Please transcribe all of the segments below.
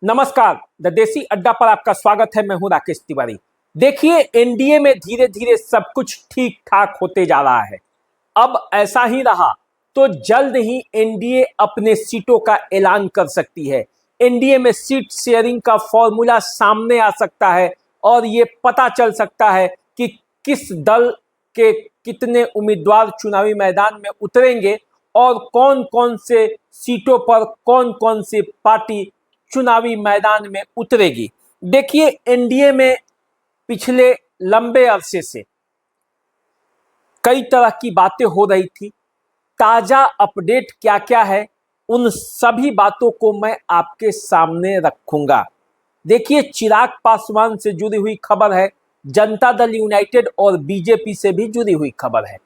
नमस्कार। द देसी अड्डा पर आपका स्वागत है। मैं हूं राकेश तिवारी। देखिए, एनडीए में धीरे धीरे सब कुछ ठीक ठाक होते जा रहा है। अब ऐसा ही रहा तो जल्द ही एनडीए अपने सीटों का ऐलान कर सकती है। एनडीए में सीट शेयरिंग का फॉर्मूला सामने आ सकता है और ये पता चल सकता है कि किस दल के कितने उम्मीदवार चुनावी मैदान में उतरेंगे और कौन कौन से सीटों पर कौन कौन सी पार्टी चुनावी मैदान में उतरेगी। देखिए, एनडीए में पिछले लंबे अरसे से कई तरह की बातें हो रही थी। ताजा अपडेट क्या क्या है, उन सभी बातों को मैं आपके सामने रखूंगा। देखिए, चिराग पासवान से जुड़ी हुई खबर है, जनता दल यूनाइटेड और बीजेपी से भी जुड़ी हुई खबर है।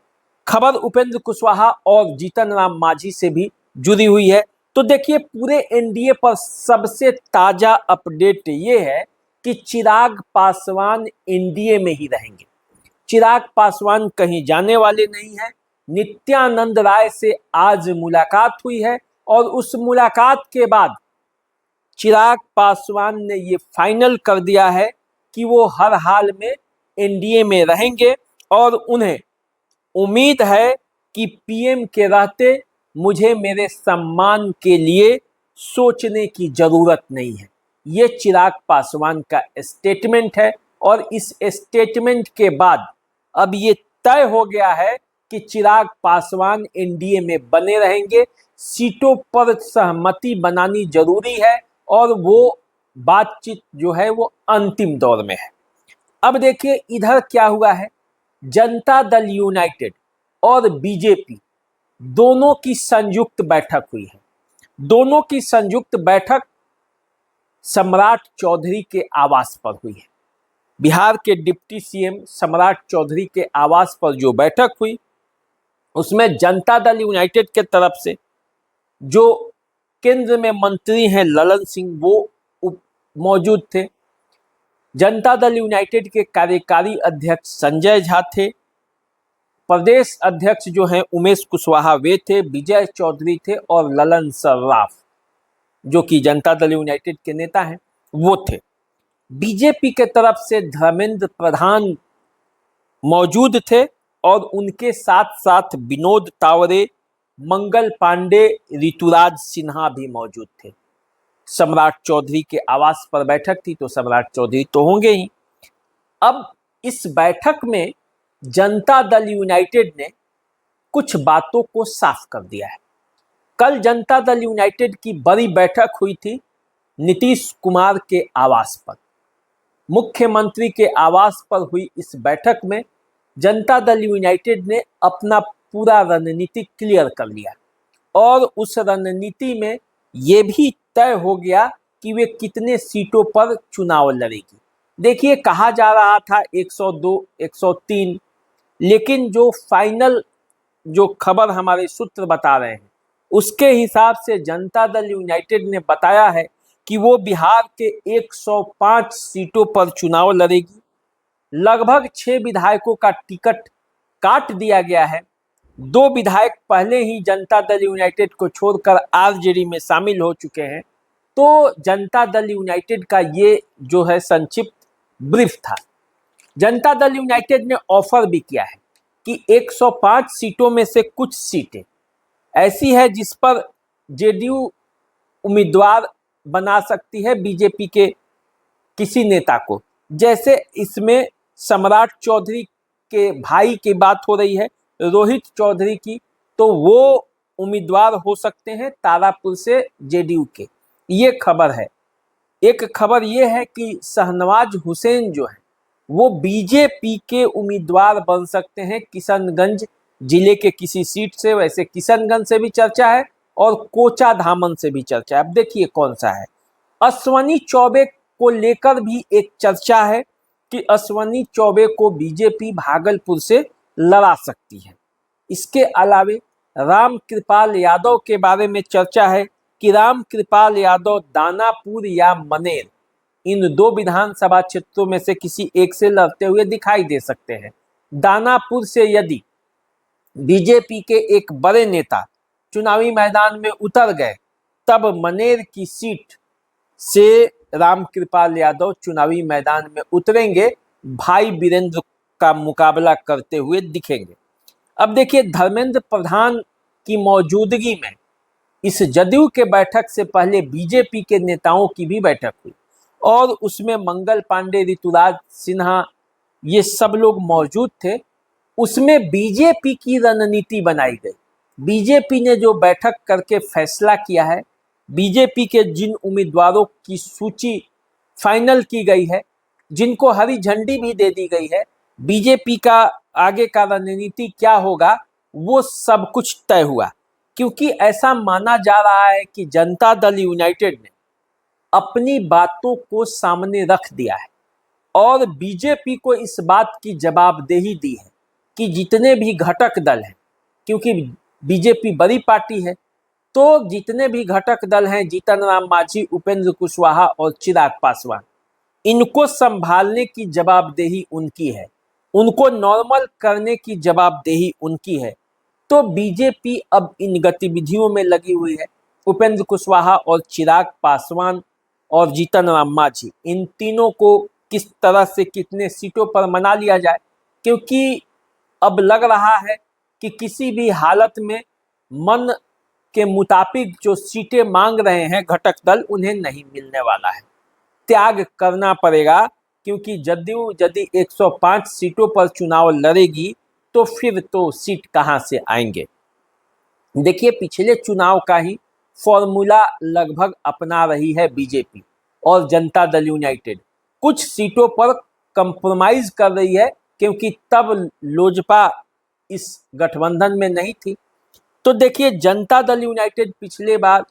खबर उपेंद्र कुशवाहा और जीतन राम मांझी से भी जुड़ी हुई है। तो देखिए, पूरे एनडीए पर सबसे ताजा अपडेट ये है कि चिराग पासवान एनडीए में ही रहेंगे। चिराग पासवान कहीं जाने वाले नहीं है। नित्यानंद राय से आज मुलाकात हुई है और उस मुलाकात के बाद चिराग पासवान ने ये फाइनल कर दिया है कि वो हर हाल में एनडीए में रहेंगे और उन्हें उम्मीद है कि पीएम के रहते मुझे मेरे सम्मान के लिए सोचने की जरूरत नहीं है। ये चिराग पासवान का स्टेटमेंट है और इस स्टेटमेंट के बाद अब ये तय हो गया है कि चिराग पासवान एनडीए में बने रहेंगे। सीटों पर सहमति बनानी जरूरी है और वो बातचीत जो है वो अंतिम दौर में है। अब देखिए, इधर क्या हुआ है। जनता दल यूनाइटेड और बीजेपी दोनों की संयुक्त बैठक हुई है। दोनों की संयुक्त बैठक सम्राट चौधरी के आवास पर हुई है। बिहार के डिप्टी सीएम सम्राट चौधरी के आवास पर जो बैठक हुई, उसमें जनता दल यूनाइटेड के तरफ से जो केंद्र में मंत्री हैं ललन सिंह, वो मौजूद थे। जनता दल यूनाइटेड के कार्यकारी अध्यक्ष संजय झा थे। प्रदेश अध्यक्ष जो हैं उमेश कुशवाहा वे थे, विजय चौधरी थे और ललन सर्राफ जो कि जनता दल यूनाइटेड के नेता हैं वो थे। बीजेपी के तरफ से धर्मेंद्र प्रधान मौजूद थे और उनके साथ साथ विनोद तावरे, मंगल पांडे, ऋतुराज सिन्हा भी मौजूद थे। सम्राट चौधरी के आवास पर बैठक थी तो सम्राट चौधरी तो होंगे ही। अब इस बैठक में जनता दल यूनाइटेड ने कुछ बातों को साफ कर दिया है। कल जनता दल यूनाइटेड की बड़ी बैठक हुई थी नीतीश कुमार के आवास पर। मुख्यमंत्री के आवास पर हुई इस बैठक में जनता दल यूनाइटेड ने अपना पूरा रणनीति क्लियर कर लिया और उस रणनीति में ये भी तय हो गया कि वे कितने सीटों पर चुनाव लड़ेगी। देखिए, कहा जा रहा था 102, 103, लेकिन जो फाइनल जो खबर हमारे सूत्र बता रहे हैं उसके हिसाब से जनता दल यूनाइटेड ने बताया है कि वो बिहार के 105 सीटों पर चुनाव लड़ेगी। लगभग 6 विधायकों का टिकट काट दिया गया है। 2 विधायक पहले ही जनता दल यूनाइटेड को छोड़कर आरजेडी में शामिल हो चुके हैं। तो जनता दल यूनाइटेड का ये जो है संक्षिप्त ब्रीफ था। जनता दल यूनाइटेड ने ऑफर भी किया है कि 105 सीटों में से कुछ सीटें ऐसी है जिस पर जेडीयू उम्मीदवार बना सकती है बीजेपी के किसी नेता को। जैसे इसमें सम्राट चौधरी के भाई की बात हो रही है, रोहित चौधरी की, तो वो उम्मीदवार हो सकते हैं तारापुर से जेडीयू के। ये खबर है। एक खबर ये है कि शहनवाज हुसैन जो है वो बीजेपी के उम्मीदवार बन सकते हैं किशनगंज जिले के किसी सीट से। वैसे किशनगंज से भी चर्चा है और कोचा धामन से भी चर्चा है। अब देखिए कौन सा है। अश्वनी चौबे को लेकर भी एक चर्चा है कि अश्वनी चौबे को बीजेपी भागलपुर से लड़ा सकती है। इसके अलावे राम कृपाल यादव के बारे में चर्चा है कि राम कृपाल यादव दानापुर या मनेर, इन 2 विधानसभा क्षेत्रों में से किसी एक से लड़ते हुए दिखाई दे सकते हैं। दानापुर से यदि बीजेपी के एक बड़े नेता चुनावी मैदान में उतर गए तब मनेर की सीट से रामकृपाल यादव चुनावी मैदान में उतरेंगे, भाई वीरेंद्र का मुकाबला करते हुए दिखेंगे। अब देखिए, धर्मेंद्र प्रधान की मौजूदगी में इस जदयू के बैठक से पहले बीजेपी के नेताओं की भी बैठक हुई और उसमें मंगल पांडे, ऋतुराज सिन्हा, ये सब लोग मौजूद थे। उसमें बीजेपी की रणनीति बनाई गई। बीजेपी ने जो बैठक करके फैसला किया है, बीजेपी के जिन उम्मीदवारों की सूची फाइनल की गई है, जिनको हरी झंडी भी दे दी गई है, बीजेपी का आगे का रणनीति क्या होगा वो सब कुछ तय हुआ। क्योंकि ऐसा माना जा रहा है कि जनता दल यूनाइटेड ने अपनी बातों को सामने रख दिया है और बीजेपी को इस बात की जवाबदेही दी है कि जितने भी घटक दल हैं, क्योंकि बीजेपी बड़ी पार्टी है, तो जितने भी घटक दल हैं, जीतन राम मांझी, उपेंद्र कुशवाहा और चिराग पासवान, इनको संभालने की जवाबदेही उनकी है, उनको नॉर्मल करने की जवाबदेही उनकी है। तो बीजेपी अब इन गतिविधियों में लगी हुई है। उपेंद्र कुशवाहा और चिराग पासवान और जीतन राम मांझी, इन तीनों को किस तरह से कितने सीटों पर मना लिया जाए, क्योंकि अब लग रहा है कि किसी भी हालत में मन के मुताबिक जो सीटें मांग रहे हैं घटक दल, उन्हें नहीं मिलने वाला है, त्याग करना पड़ेगा। क्योंकि जदयू यदि 105 सीटों पर चुनाव लड़ेगी तो फिर तो सीट कहां से आएंगे। देखिए, पिछले चुनाव का ही फॉर्मूला लगभग अपना रही है बीजेपी और जनता दल यूनाइटेड। कुछ सीटों पर कंप्रोमाइज कर रही है, क्योंकि तब लोजपा इस गठबंधन में नहीं थी। तो देखिए, जनता दल यूनाइटेड पिछले बार,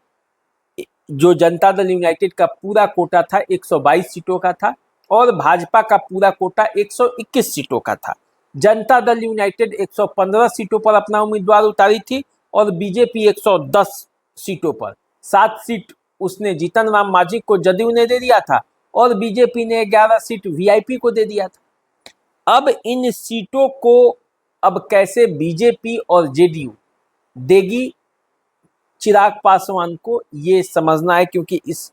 जो जनता दल यूनाइटेड का पूरा कोटा था 122 सीटों का था और भाजपा का पूरा कोटा 121 सीटों का था। जनता दल यूनाइटेड 115 सीटों पर अपना उम्मीदवार उतारी थी और बीजेपी 110 सीटों पर। 7 सीट उसने जीतन राम मांझी को जदयू ने दे दिया था और बीजेपी ने 11 सीट वीआईपी को दे दिया था। अब इन सीटों को अब कैसे बीजेपी और जेडीयू देगी चिराग पासवान को, ये समझना है, क्योंकि इस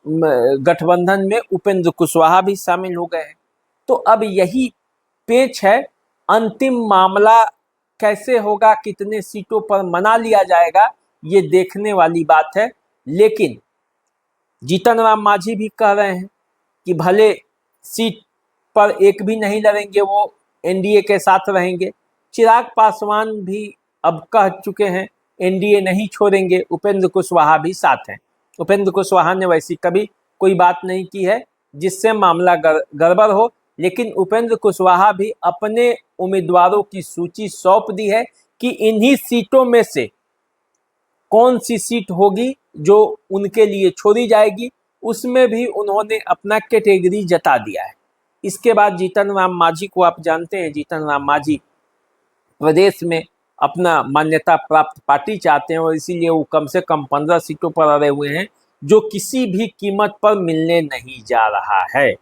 गठबंधन में उपेंद्र कुशवाहा भी शामिल हो गए हैं। तो अब यही पेच है, अंतिम मामला कैसे होगा, कितने सीटों पर मना लिया जाएगा, ये देखने वाली बात है। लेकिन जीतन राम मांझी भी कह रहे हैं कि भले सीट पर एक भी नहीं लड़ेंगे, वो एनडीए के साथ रहेंगे। चिराग पासवान भी अब कह चुके हैं एनडीए नहीं छोड़ेंगे। उपेंद्र कुशवाहा भी साथ हैं। उपेंद्र कुशवाहा ने वैसी कभी कोई बात नहीं की है जिससे मामला गड़बड़ हो, लेकिन उपेंद्र कुशवाहा भी अपने उम्मीदवारों की सूची सौंप दी है कि इन्हीं सीटों में से कौन सी सीट होगी जो उनके लिए छोड़ी जाएगी, उसमें भी उन्होंने अपना कैटेगरी जता दिया है। इसके बाद जीतन राम मांझी को आप जानते हैं, जीतन राम मांझी प्रदेश में अपना मान्यता प्राप्त पार्टी चाहते हैं और इसीलिए वो कम से कम 15 सीटों पर अड़े हुए हैं, जो किसी भी कीमत पर मिलने नहीं जा रहा है।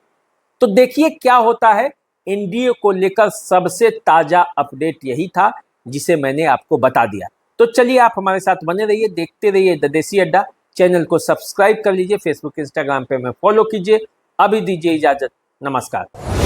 तो देखिए क्या होता है। एनडीए को लेकर सबसे ताजा अपडेट यही था जिसे मैंने आपको बता दिया। तो चलिए, आप हमारे साथ बने रहिए, देखते रहिए द देसी अड्डा। चैनल को सब्सक्राइब कर लीजिए, फेसबुक इंस्टाग्राम पे हमें फॉलो कीजिए। अभी दीजिए इजाजत, नमस्कार।